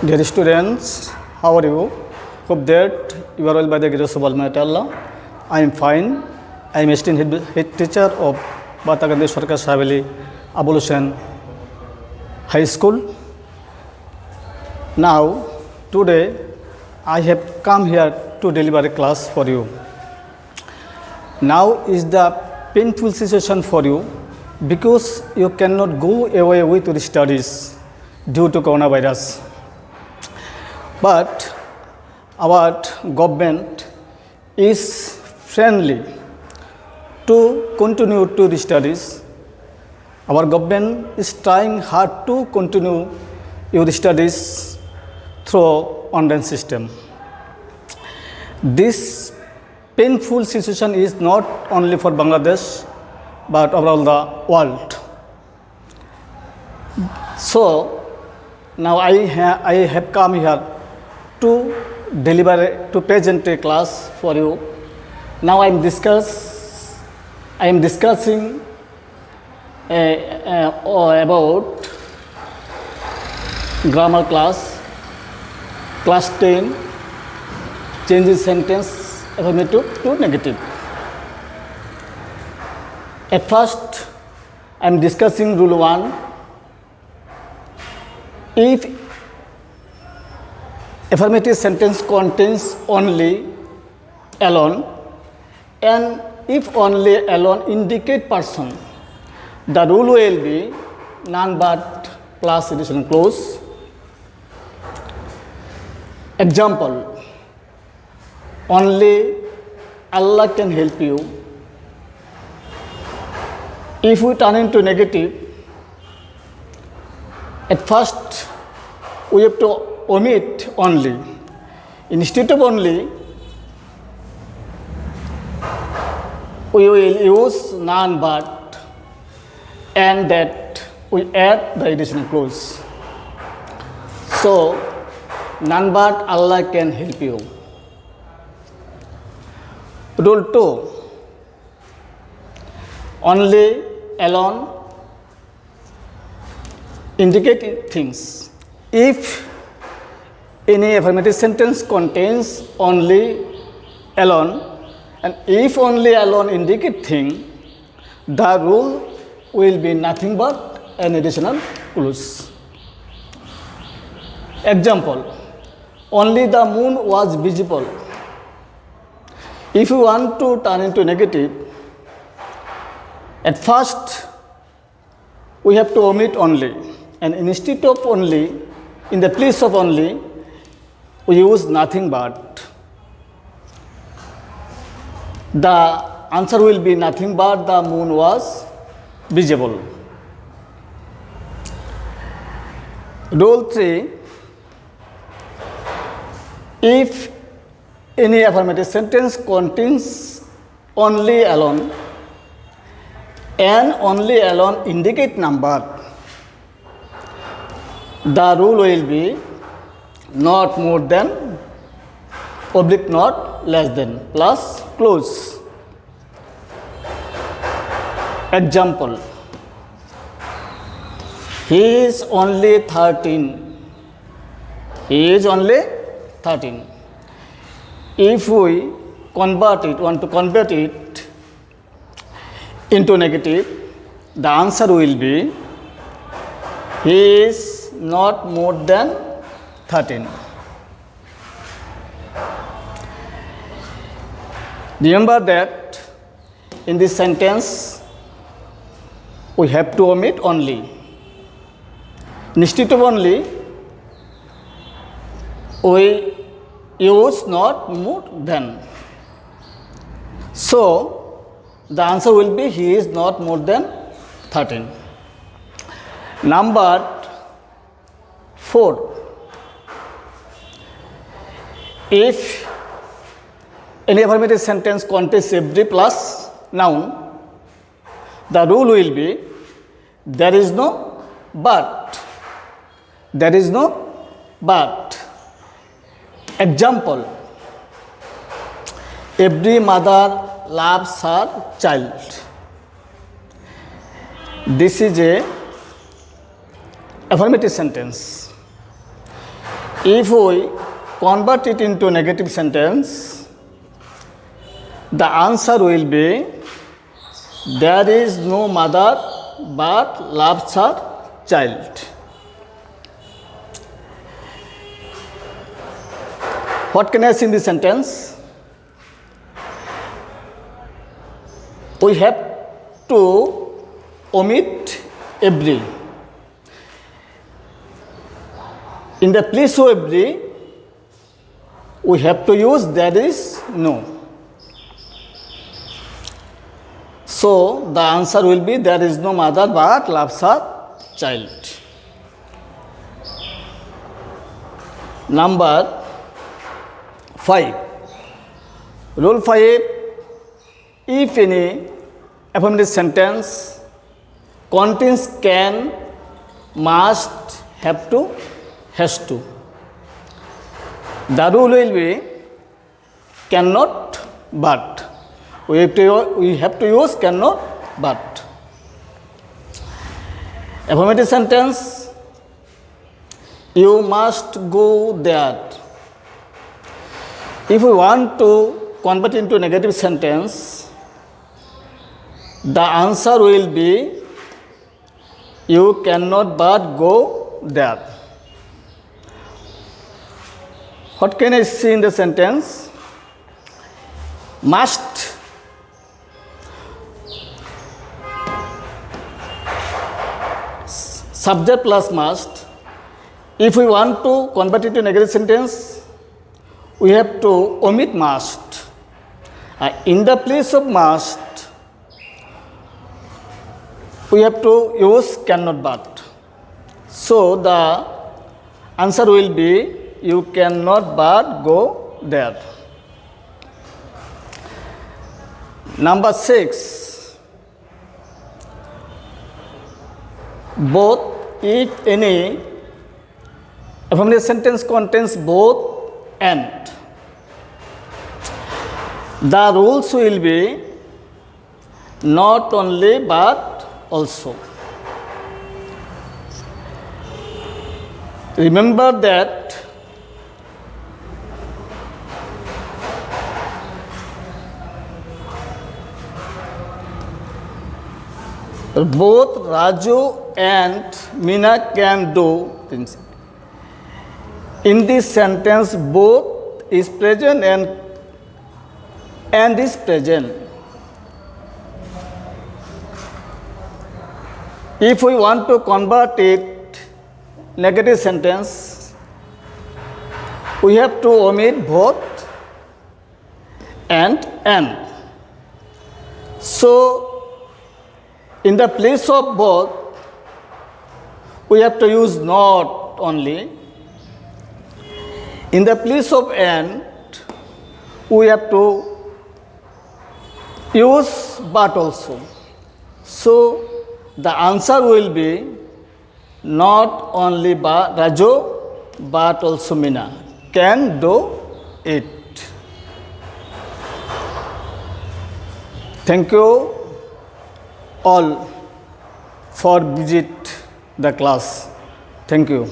Dear students, how are you? Hope that you are well by the grace of Almighty Allah. I am fine. I am assistant head teacher of Batagandi Sarkar Savali Abolution High School. Now, today I have come here to deliver a class for you. Now is the painful situation for you because you cannot go away with your studies due to coronavirus. But our government is friendly to continue to the studies. Our government is trying hard to continue your studies through online system. This painful situation is not only for Bangladesh but overall the world. So now I have come here to present a class for you. Now I am discussing about grammar class 10, changes sentence affirmative to negative. At first, I am discussing rule 1. If affirmative sentence contains only alone and if only alone indicate person, the rule will be none but plus additional clause. Example, only Allah can help you. If we turn into negative, at first we have to omit only. Instead of only, we will use none but, and that we add the additional clause. So, none but Allah can help you. Rule 2. Only, alone, indicate things. If any affirmative sentence contains only, alone, and if only alone indicate thing, the rule will be nothing but an additional clause. Example, only the moon was visible. If you want to turn into negative, at first we have to omit only, and instead of only, in the place of only, we use nothing but. The answer will be nothing but the moon was visible. Rule 3. If any affirmative sentence contains only alone and only alone indicate number, the rule will be not more than, oblique not less than, plus clause. Example, he is only 13. He is only 13. If we want to convert it into negative, the answer will be he is not more than 13. Remember that in this sentence we have to omit only. Instead of only, we use not more than. So the answer will be he is not more than 13. Number 4. If any affirmative sentence contains every plus noun, the rule will be there is no but. There is no but. Example, every mother loves her child. This is a affirmative sentence. If we convert it into negative sentence, the answer will be, there is no mother but loves her child. What can I say in this sentence? We have to omit every. In the place of every, we have to use there is no. So the answer will be, there is no mother but loves her child. Number 5. Rule 5. If any affirmative sentence contains can, must, have to, has to, the rule will be cannot but. We have to use cannot but. Affirmative sentence, you must go there. If we want to convert into negative sentence, the answer will be, you cannot but go there. What can I see in the sentence? Must. Subject plus must. If we want to convert it to negative sentence, we have to omit must. In the place of must, we have to use cannot but. So the answer will be, you cannot but go there. Number 6. Both, if any affirmative sentence contains both and, the rules will be not only but also. Remember that both Raju and Meena can do things. In this sentence, both is present and is present. If we want to convert it negative sentence, we have to omit both and. So in the place of both, we have to use not only. In the place of and, we have to use but also. So the answer will be not only Raju but also Meena can do it. Thank you all for visit the class. Thank you.